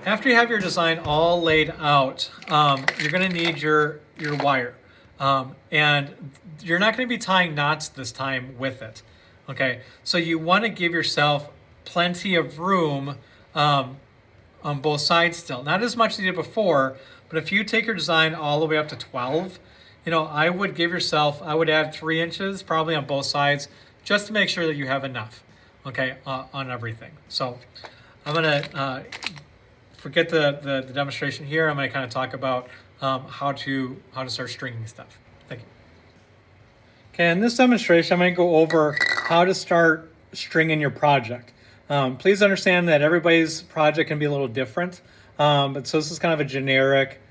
After you have your design all laid out, you're going to need your wire. And you're not going to be tying knots this time with it. Okay, so you want to give yourself plenty of room on both sides still. Not as much as you did before, but if you take your design all the way up to 12, I would give yourself, I would add 3 inches probably on both sides just to make sure that you have enough, okay, on everything. So I'm going to forget the demonstration here. I'm going to kind of talk about how to start stringing stuff. Thank you. Okay, in this demonstration, I'm going to go over how to start stringing your project. Please understand that everybody's project can be a little different, but so this is kind of a generic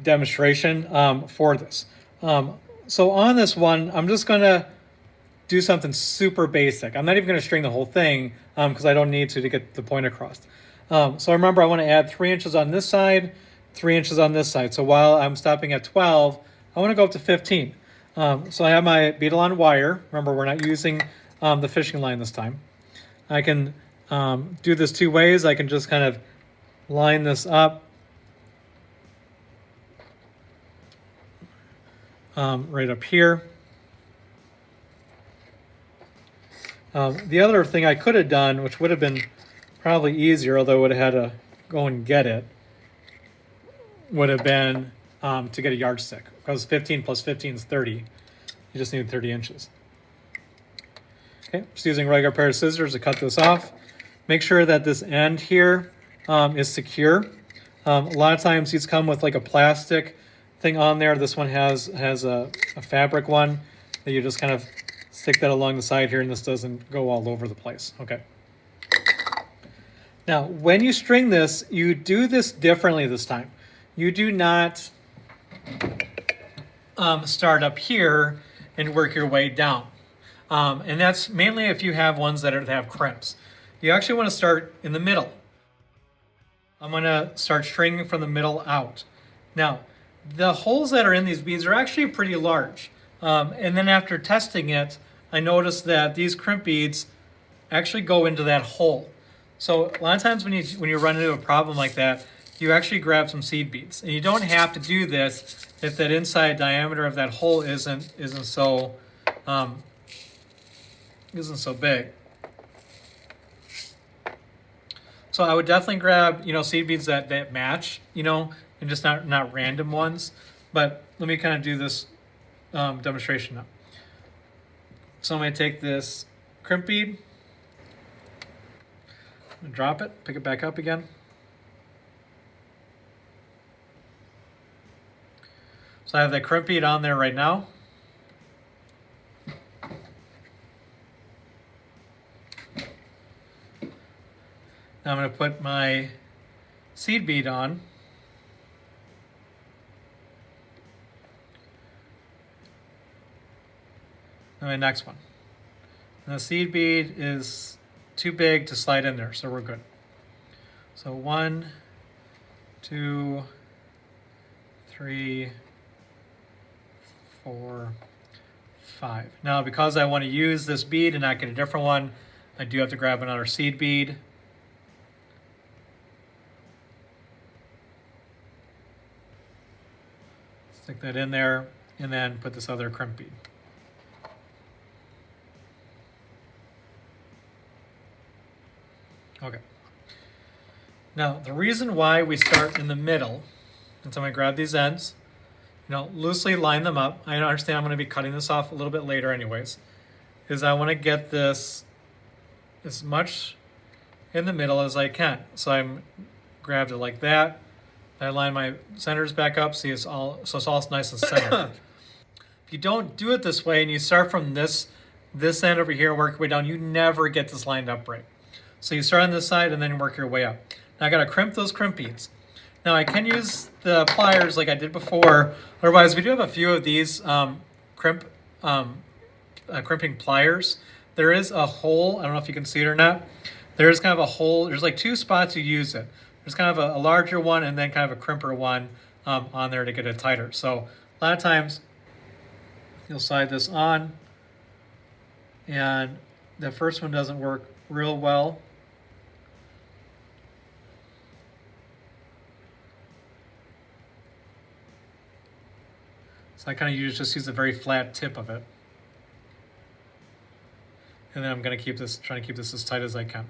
demonstration for this. So on this one, I'm just going to do something super basic. I'm not even going to string the whole thing because I don't need to get the point across. So remember, I want to add 3 inches on this side, 3 inches on this side. So while I'm stopping at 12, I want to go up to 15. So I have my beetle on wire. Remember, we're not using the fishing line this time. I can do this 2 ways. I can just kind of line this up right up here. The other thing I could have done, which would have been probably easier, although I would have had to go and get it, would have been to get a yardstick, because 15 plus 15 is 30. You just need 30 inches. Okay, just using a regular pair of scissors to cut this off. Make sure that this end here is secure. A lot of times these come with like a plastic thing on there. This one has a fabric one that you just kind of stick that along the side here, and this doesn't go all over the place. Okay. Now, when you string this, you do this differently this time. You do not start up here and work your way down. And that's mainly if you have ones that have crimps. You actually want to start in the middle. I'm going to start stringing from the middle out. Now, the holes that are in these beads are actually pretty large. And then after testing it, I noticed that these crimp beads actually go into that hole. So a lot of times when you run into a problem like that, you actually grab some seed beads. And you don't have to do this if that inside diameter of that hole isn't so big. So I would definitely grab, seed beads that match, and just not random ones. But let me kind of do this demonstration now. So I'm going to take this crimp bead, and drop it, pick it back up again. So I have the crimp bead on there right now. Now I'm going to put my seed bead on. And my next one. And the seed bead is too big to slide in there, so we're good. So 1, 2, 3, 4, 5. Now, because I want to use this bead and not get a different one, I do have to grab another seed bead. Stick that in there, and then put this other crimp bead. Okay. Now, the reason why we start in the middle, and so I'm going to grab these ends, loosely line them up. I understand I'm going to be cutting this off a little bit later anyways, is I want to get this as much in the middle as I can. So I'm grabbed it like that. I line my centers back up, see it's all nice and centered. If you don't do it this way and you start from this end over here and work your way down, you never get this lined up right. So you start on this side and then work your way up. Now I got to crimp those crimp beads. Now I can use the pliers like I did before. Otherwise, we do have a few of these crimping pliers. There is a hole. I don't know if you can see it or not. There is kind of a hole. There's like 2 spots you use it. There's kind of a larger one and then kind of a crimper one on there to get it tighter. So a lot of times you'll slide this on and the first one doesn't work real well. So I kind of just use a very flat tip of it. And then I'm going to trying to keep this as tight as I can.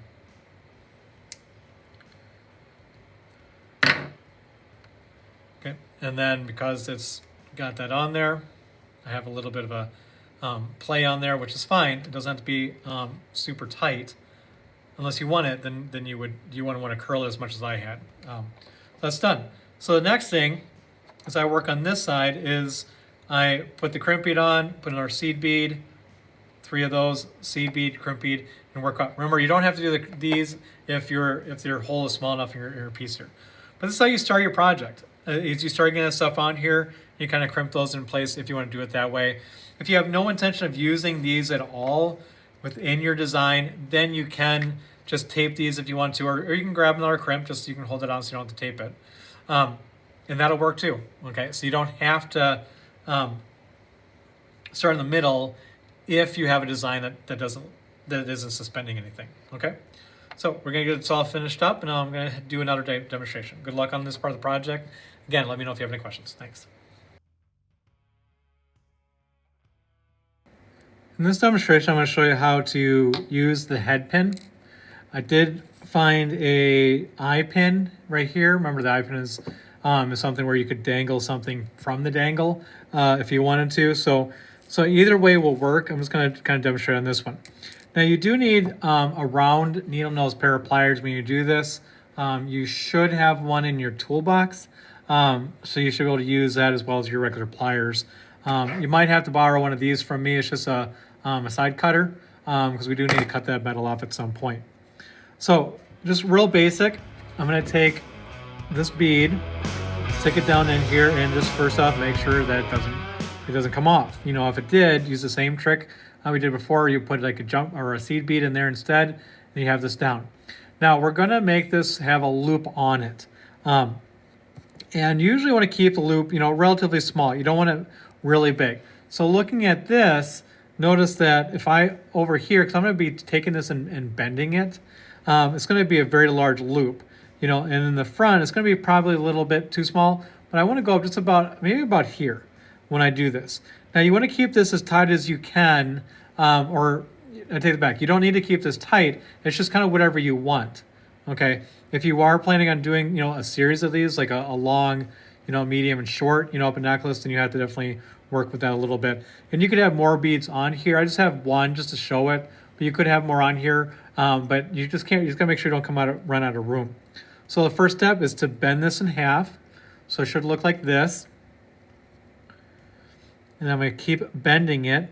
Okay, and then because it's got that on there, I have a little bit of a play on there, which is fine. It doesn't have to be super tight. Unless you want it, then you want to curl it as much as I had. That's done. So the next thing, as I work on this side, is I put the crimp bead on, put another seed bead, 3 of those, seed bead, crimp bead, and work up. Remember, you don't have to do these if your hole is small enough in your piece here. But this is how you start your project. Is you start getting stuff on here, you kind of crimp those in place if you want to do it that way. If you have no intention of using these at all within your design, then you can just tape these if you want to, or you can grab another crimp just so you can hold it on so you don't have to tape it. And that'll work too, okay? So you don't have to start in the middle if you have a design that isn't suspending anything, okay? So we're gonna get this all finished up, and now I'm gonna do another demonstration. Good luck on this part of the project. Again, let me know if you have any questions. Thanks. In this demonstration, I'm gonna show you how to use the head pin. I did find a eye pin right here. Remember, the eye pin is something where you could dangle something from the dangle if you wanted to. So either way will work. I'm just going to kind of demonstrate on this one. Now you do need a round needle nose pair of pliers when you do this. You should have one in your toolbox, so you should be able to use that as well as your regular pliers. You might have to borrow one of these from me. It's just a side cutter because we do need to cut that metal off at some point. So just real basic, I'm going to take this bead, stick it down in here, and just first off make sure that it doesn't come off. You know, if it did, use the same trick we did before. You put like a jump or a seed bead in there instead, and you have this down. Now we're going to make this have a loop on it, and you usually want to keep the loop, you know, relatively small. You don't want it really big. So looking at this, notice that if I over here, because I'm going to be taking this and bending it, it's going to be a very large loop, you know, and in the front, it's going to be probably a little bit too small, but I want to go up just about, maybe about here when I do this. Now you want to keep this as tight as you can, or I take it back. You don't need to keep this tight. It's just kind of whatever you want, okay? If you are planning on doing, you know, a series of these, like a long, you know, medium and short, you know, up a necklace, then you have to definitely work with that a little bit. And you could have more beads on here. I just have one just to show it, but you could have more on here. But you just can't, you just gotta make sure you don't run out of room. So the first step is to bend this in half. So it should look like this. And I'm gonna keep bending it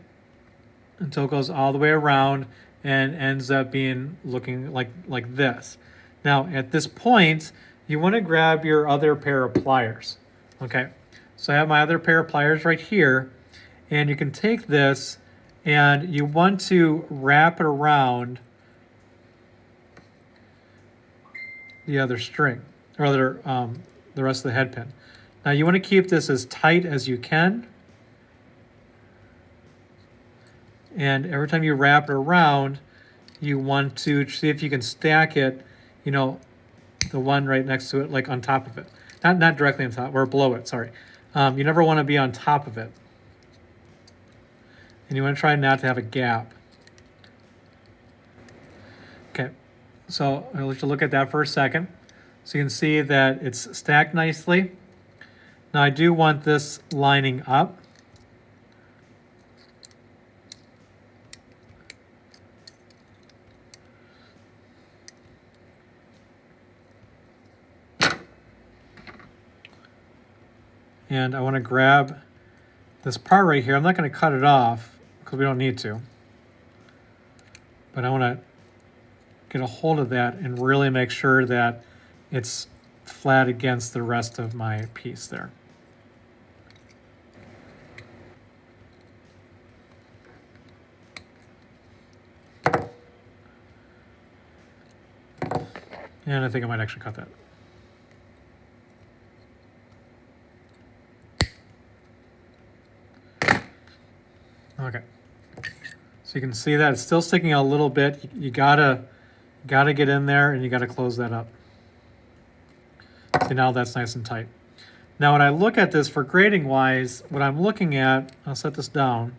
until it goes all the way around and ends up looking like this. Now at this point, you wanna grab your other pair of pliers, okay? So I have my other pair of pliers right here, and you can take this and you want to wrap it around the other string, or the rest of the head pin. Now you want to keep this as tight as you can, and every time you wrap it around, you want to see if you can stack it, you know, the one right next to it, like on top of it. Not directly on top, or below it, sorry. You never want to be on top of it. And you want to try not to have a gap. Okay, so I'll let you look at that for a second. So you can see that it's stacked nicely. Now I do want this lining up. And I want to grab this part right here. I'm not going to cut it off because we don't need to. But I want to get a hold of that and really make sure that it's flat against the rest of my piece there. And I think I might actually cut that. Okay, so you can see that it's still sticking out a little bit. You gotta get in there and you gotta close that up. See, now that's nice and tight. Now when I look at this for grading wise, what I'm looking at, I'll set this down,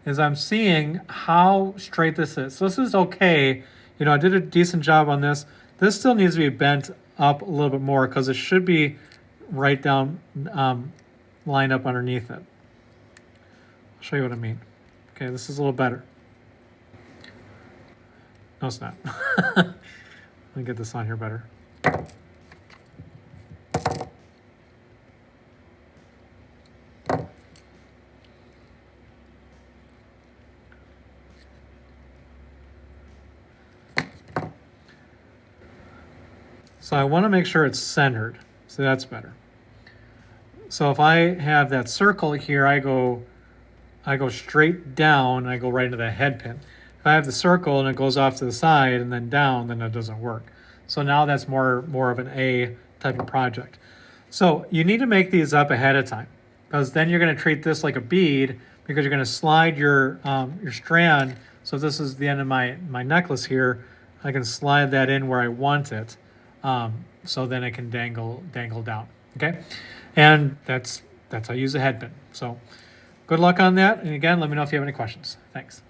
is I'm seeing how straight this is. So this is okay. You know, I did a decent job on this. This still needs to be bent up a little bit more because it should be right down, lined up underneath it. I'll show you what I mean. Okay, this is a little better. No, it's not. Let me get this on here better. So I want to make sure it's centered. So that's better. So if I have that circle here, I go straight down and I go right into the head pin. If I have the circle and it goes off to the side and then down, then it doesn't work. So now that's more of an A type of project. So you need to make these up ahead of time because then you're going to treat this like a bead because you're going to slide your strand. So if this is the end of my necklace here, I can slide that in where I want it. So then it can dangle down, okay? And that's how you use a head pin. So good luck on that. And again, let me know if you have any questions. Thanks.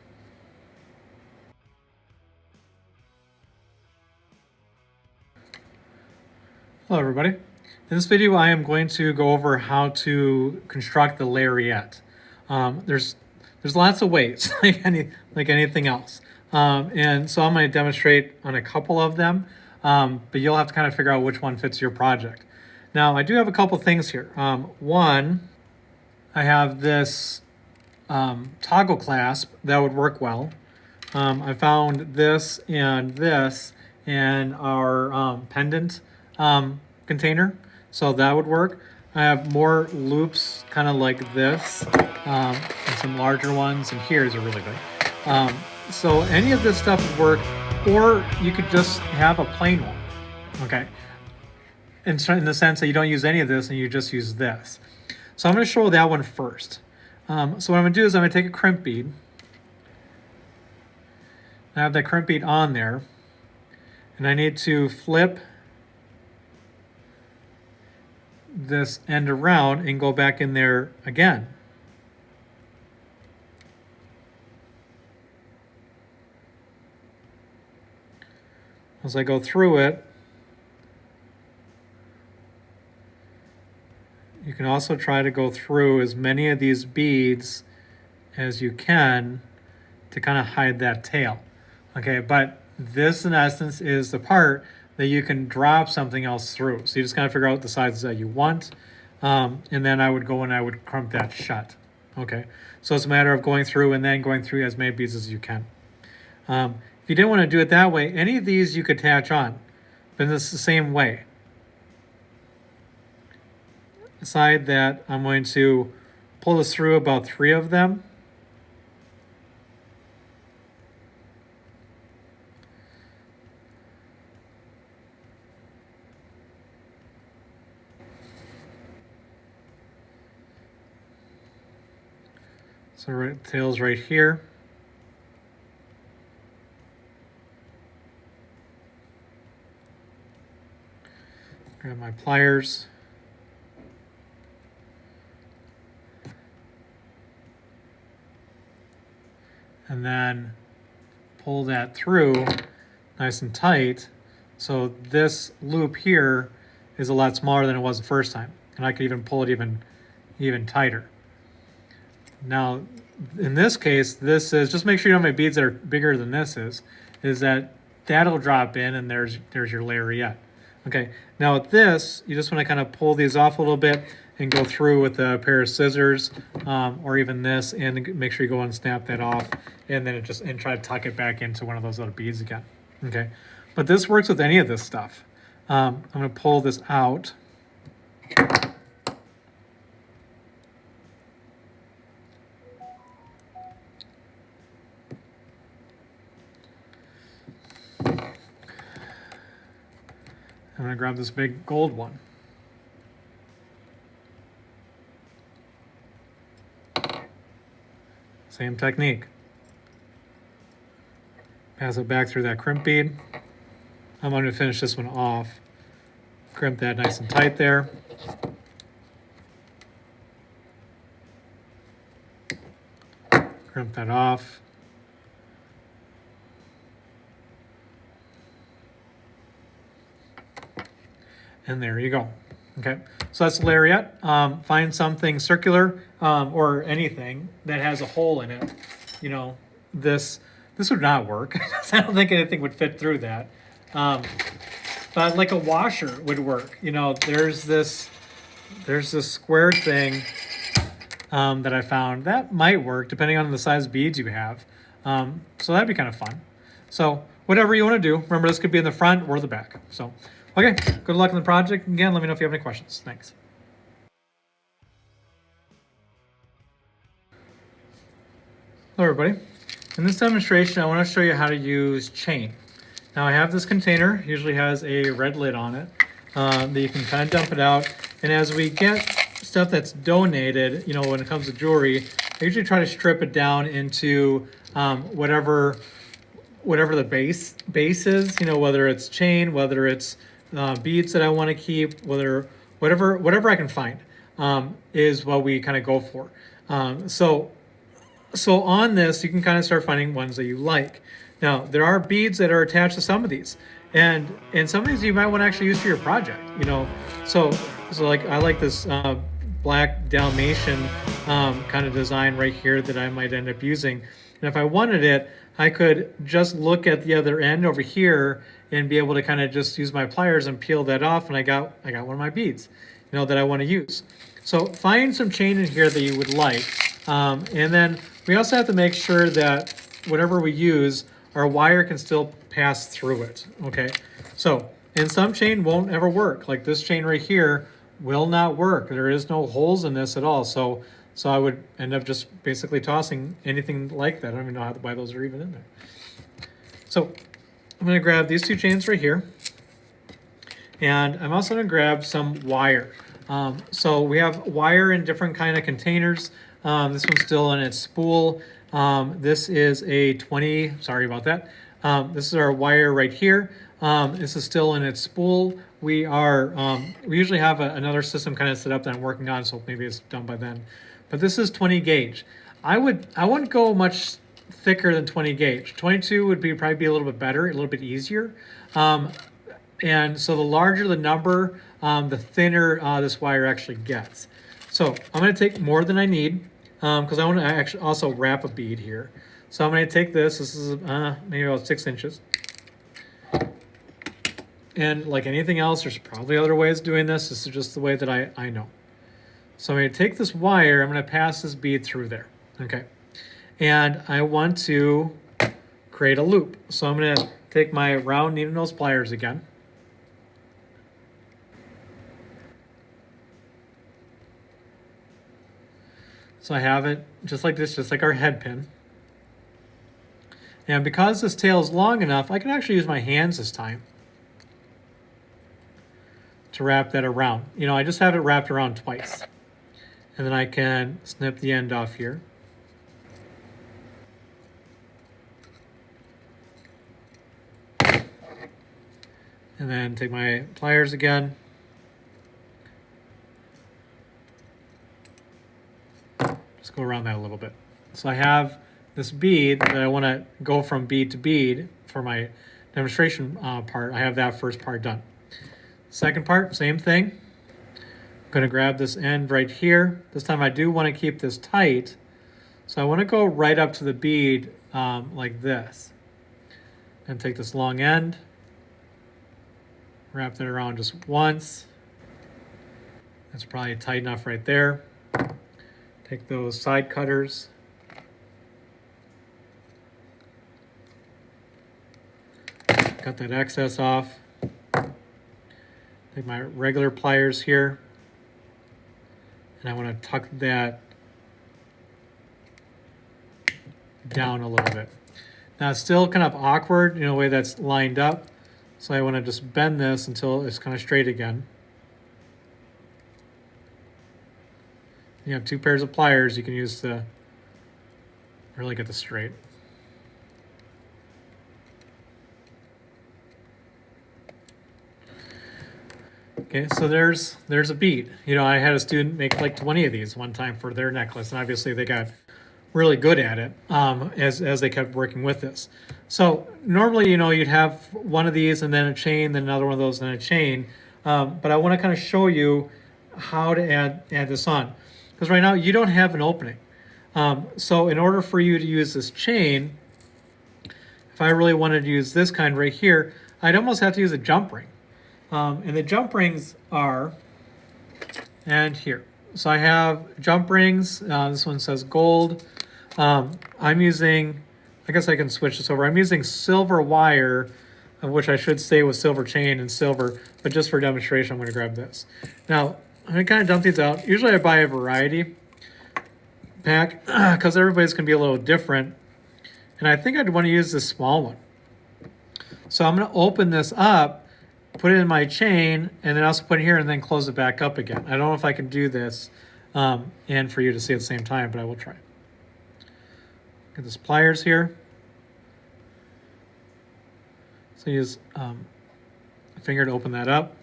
Hello, everybody. In this video, I am going to go over how to construct the Lariat. There's lots of ways, like anything else. And so I'm going to demonstrate on a couple of them. But you'll have to kind of figure out which one fits your project. Now, I do have a couple things here. One, I have this toggle clasp that would work well. I found this and this in our pendant container, so that would work. I have more loops kind of like this, and some larger ones, and here's are really big. So any of this stuff would work. Or you could just have a plain one, okay? In the sense that you don't use any of this and you just use this. So I'm going to show that one first. So what I'm going to do is I'm going to take a crimp bead. I have that crimp bead on there. And I need to flip this end around and go back in there again. As I go through it, you can also try to go through as many of these beads as you can to kind of hide that tail. Okay, but this in essence is the part that you can drop something else through. So you just kind of figure out the sizes that you want. And then I would go and I would crump that shut. Okay, so it's a matter of going through and then going through as many beads as you can. If you didn't want to do it that way, any of these you could attach on, but it's the same way. Decide that I'm going to pull this through about 3 of them. So tail's right here. Grab my pliers. And then pull that through nice and tight. So this loop here is a lot smaller than it was the first time. And I could even pull it even tighter. Now, in this case, this is, just make sure you don't have beads that are bigger than this is that that'll drop in and there's your Lariat. Okay, now with this, you just want to kind of pull these off a little bit and go through with a pair of scissors or even this, and make sure you go and snap that off, and then and try to tuck it back into one of those little beads again. Okay, but this works with any of this stuff. I'm going to pull this out. I'm going to grab this big gold one. Same technique. Pass it back through that crimp bead. I'm going to finish this one off. Crimp that nice and tight there. crimp that off. And there you go. Okay, so that's Lariat. Find something circular or anything that has a hole in it. You know, this would not work. I don't think anything would fit through that. But like a washer would work. You know, there's this square thing that I found that might work depending on the size beads you have. So that'd be kind of fun. So whatever you want to do, remember this could be in the front or the back. So, okay, good luck in the project. Again, let me know if you have any questions. Thanks. Hello everybody. In this demonstration, I want to show you how to use chain. Now I have this container, usually has a red lid on it, that you can kind of dump it out. And as we get stuff that's donated, you know, when it comes to jewelry, I usually try to strip it down into whatever the base is, you know, whether it's chain, whether it's beads that I want to keep, whatever I can find is what we kind of go for. So on this, you can kind of start finding ones that you like. Now, there are beads that are attached to some of these, and some of these you might want to actually use for your project, you know. So like I like this black Dalmatian kind of design right here that I might end up using. And if I wanted it, I could just look at the other end over here and be able to kind of just use my pliers and peel that off, and I got one of my beads, you know, that I want to use. So find some chain in here that you would like, and then we also have to make sure that whatever we use, our wire can still pass through it, okay? So, and some chain won't ever work. Like this chain right here will not work. There is no holes in this at all. So I would end up just basically tossing anything like that. I don't even know why those are even in there. So I'm gonna grab these two chains right here. And I'm also gonna grab some wire. So we have wire in different kind of containers. This one's still in its spool. This is a 20, sorry about that. This is our wire right here. This is still in its spool. We usually have another system kind of set up that I'm working on, so maybe it's done by then. But this is 20 gauge. I wouldn't go much thicker than 20 gauge. 22 would probably be a little bit better, a little bit easier. And so the larger the number, the thinner this wire actually gets. So I'm going to take more than I need because I want to actually also wrap a bead here. So I'm going to take this. This is maybe about 6 inches. And like anything else, there's probably other ways of doing this. This is just the way that I know. So I'm going to take this wire. I'm going to pass this bead through there. Okay. And I want to create a loop. So I'm going to take my round needle nose pliers again. So I have it just like this, just like our head pin. And because this tail is long enough, I can actually use my hands this time to wrap that around. You know, I just have it wrapped around twice. And then I can snip the end off here. And then take my pliers again. Just go around that a little bit. So I have this bead that I want to go from bead to bead for my demonstration part. I have that first part done. Second part, same thing. I'm going to grab this end right here. This time I do want to keep this tight. So I want to go right up to the bead like this. And take this long end. Wrap that around just once. That's probably tight enough right there. Take those side cutters. Cut that excess off. Take my regular pliers here. And I want to tuck that down a little bit. Now it's still kind of awkward, you know, the way that's lined up. So I want to just bend this until it's kind of straight again. You have 2 pairs of pliers you can use to really get this straight. Okay, so there's a bead. You know, I had a student make like 20 of these one time for their necklace, and obviously they got really good at it as they kept working with this. So normally, you'd have one of these and then a chain, then another one of those, and then a chain. But I want to kind of show you how to add this on, because right now you don't have an opening. So in order for you to use this chain, if I really wanted to use this kind right here, I'd almost have to use a jump ring. And the jump rings are, and here. So I have jump rings. This one says gold. I'm using, I guess I can switch this over. I'm using silver wire, of which I should say was silver chain and silver, but just for demonstration, I'm going to grab this. Now, I'm going to kind of dump these out. Usually I buy a variety pack because everybody's going to be a little different. And I think I'd want to use this small one. So I'm going to open this up, put it in my chain, and then also put it here and then close it back up again. I don't know if I can do this and for you to see at the same time, but I will try. Get this pliers here. So use a finger to open that up.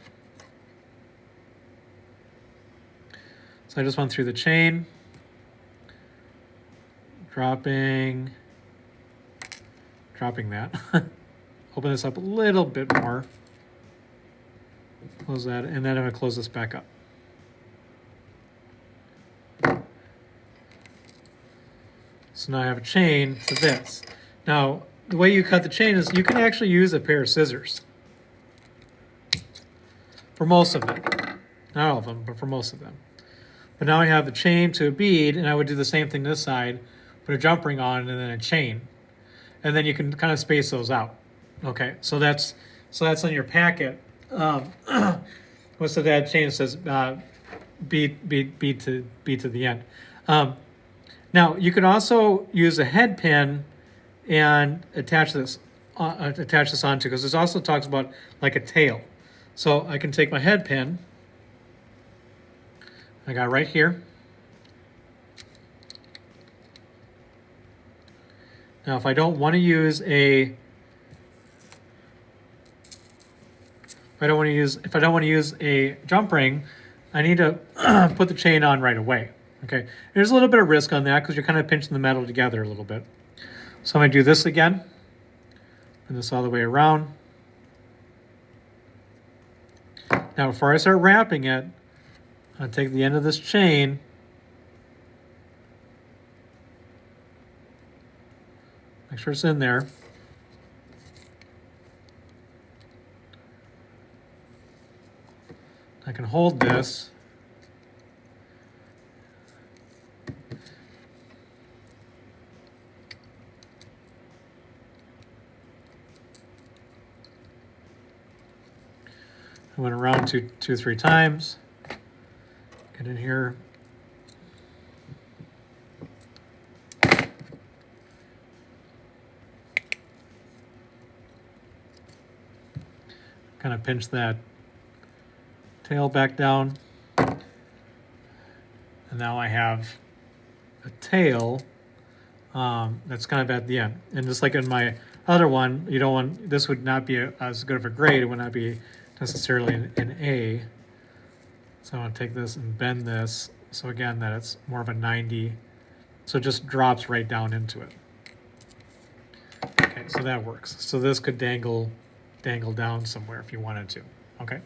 So I just went through the chain, dropping that. Open this up a little bit more. Close that, and then I'm going to close this back up. So now I have a chain to this. Now, the way you cut the chain is you can actually use a pair of scissors. For most of them. Not all of them, but for most of them. But now I have the chain to a bead, and I would do the same thing this side, put a jump ring on, and then a chain. And then you can kind of space those out. Okay, so that's on your packet. What's that chain? It says bead to the end. Now you could also use a head pin and attach this onto, because this also talks about like a tail. So I can take my head pin. I got it right here. Now, if I don't want to use a jump ring, I need to put the chain on right away. Okay, there's a little bit of risk on that because you're kind of pinching the metal together a little bit. So I'm going to do this again. Bring this all the way around. Now, before I start wrapping it, I'll take the end of this chain, make sure it's in there. I can hold this. I went around two or three times. Get in here. Kind of pinch that tail back down. And now I have a tail that's kind of at the end. And just like in my other one, you don't want, this would not be as good of a grade. It would not be necessarily an A. So I want to take this and bend this. So again, that it's more of a 90. So it just drops right down into it. Okay, so that works. So this could dangle down somewhere if you wanted to. Okay.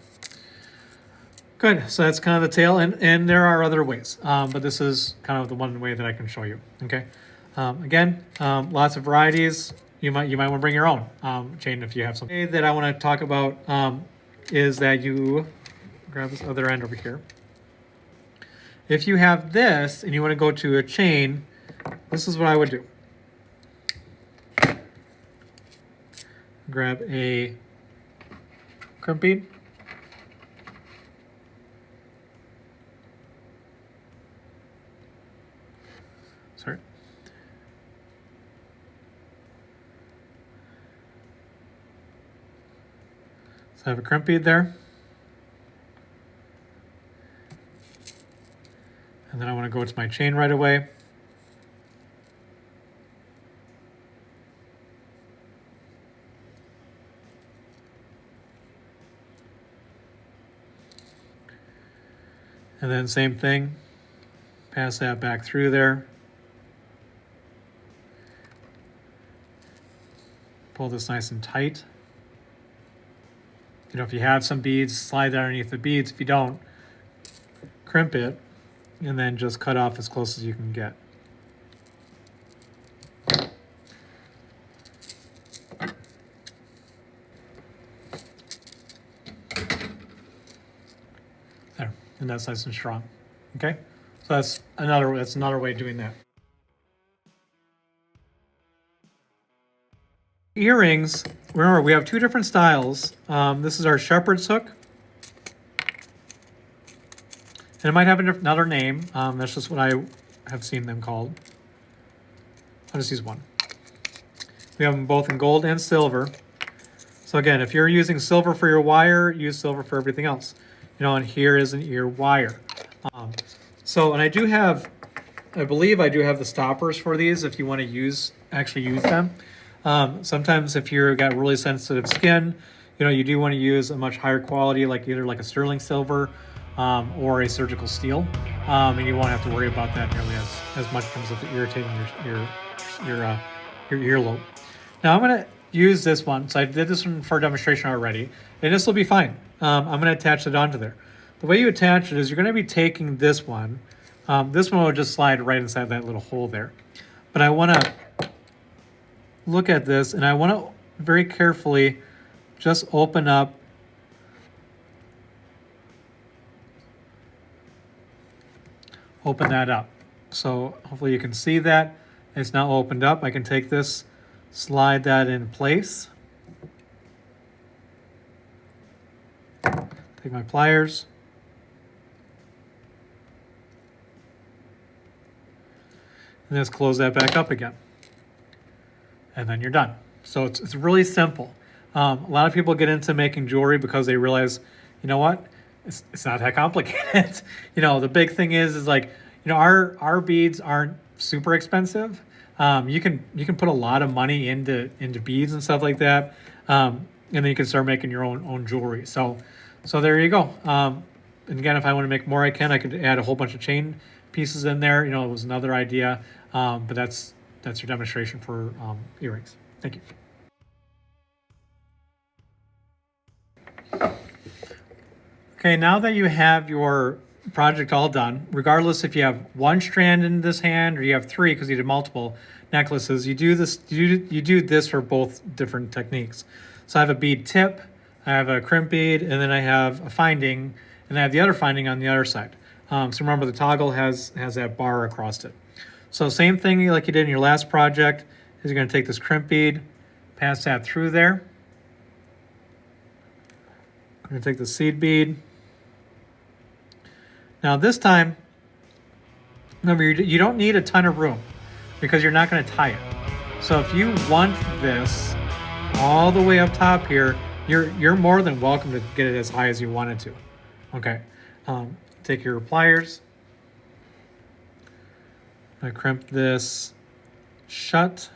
Good, so that's kind of the tail, and there are other ways, but this is kind of the one way that I can show you. Okay, again, lots of varieties. You might want to bring your own chain if you have something. That I want to talk about is that you grab this other end over here. If you have this and you want to go to a chain, this is what I would do. Grab a crimp bead. Sorry. So I have a crimp bead there. And then I want to go to my chain right away. And then same thing, pass that back through there. Pull this nice and tight. You know, if you have some beads, slide that underneath the beads. If you don't, crimp it, and then just cut off as close as you can get. There, and that's nice and strong. Okay, so that's another way of doing that. Earrings, remember we have two different styles. This is our shepherd's hook. And it might have another name. That's just what I have seen them called. I'll just use one. We have them both in gold and silver. So again, if you're using silver for your wire, use silver for everything else. You know, and here is an ear wire. And I believe I do have the stoppers for these if you want to actually use them. Sometimes if you've got really sensitive skin, you know, you do want to use a much higher quality, like either like a sterling silver or a surgical steel. And you won't have to worry about that nearly as much in terms of irritating your earlobe. Now I'm going to use this one. So I did this one for a demonstration already, and this will be fine. I'm going to attach it onto there. The way you attach it is you're going to be taking this one. This one will just slide right inside that little hole there. But I want to look at this, and I want to very carefully just open up that up. So hopefully you can see that it's now opened up. I can take this, slide that in place, take my pliers, and just close that back up again. And then you're done. So it's really simple. A lot of people get into making jewelry because they realize, you know what, it's not that complicated. You know, the big thing is like, you know, our beads aren't super expensive. You can put a lot of money into beads and stuff like that, and then you can start making your own jewelry. So there you go. And again, if I want to make more, I could add a whole bunch of chain pieces in there. You know, it was another idea, but that's your demonstration for earrings. Thank you. Okay, now that you have your project all done, regardless if you have one strand in this hand or you have three because you did multiple necklaces, you do this for both different techniques. So I have a bead tip, I have a crimp bead, and then I have a finding, and I have the other finding on the other side. So remember the toggle has that bar across it. So same thing like you did in your last project is you're going to take this crimp bead, pass that through there. I'm going to take the seed bead. Now this time, remember you don't need a ton of room because you're not going to tie it. So if you want this all the way up top here, you're more than welcome to get it as high as you wanted to. Okay, take your pliers. I crimp this shut.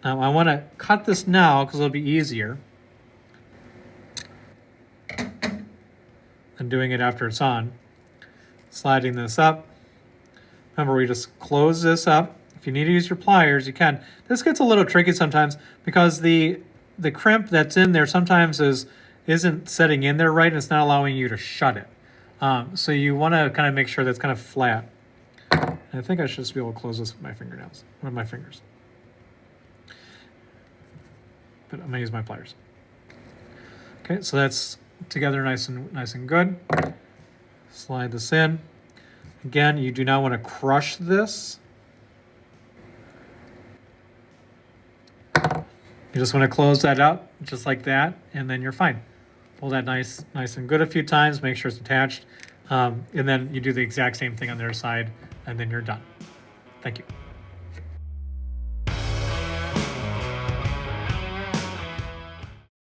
Now I want to cut this now because it'll be easier than doing it after it's on. Sliding this up. Remember, we just close this up. If you need to use your pliers, you can. This gets a little tricky sometimes because the crimp that's in there sometimes isn't setting in there right, and it's not allowing you to shut it. So you want to kind of make sure that's kind of flat. And I think I should just be able to close this with my fingernails, with my fingers. But I'm gonna use my pliers. Okay, so that's together nice and good. Slide this in. Again, you do not want to crush this. You just want to close that up just like that, and then you're fine. Pull that nice and good a few times, make sure it's attached, and then you do the exact same thing on the other side, and then you're done. Thank you.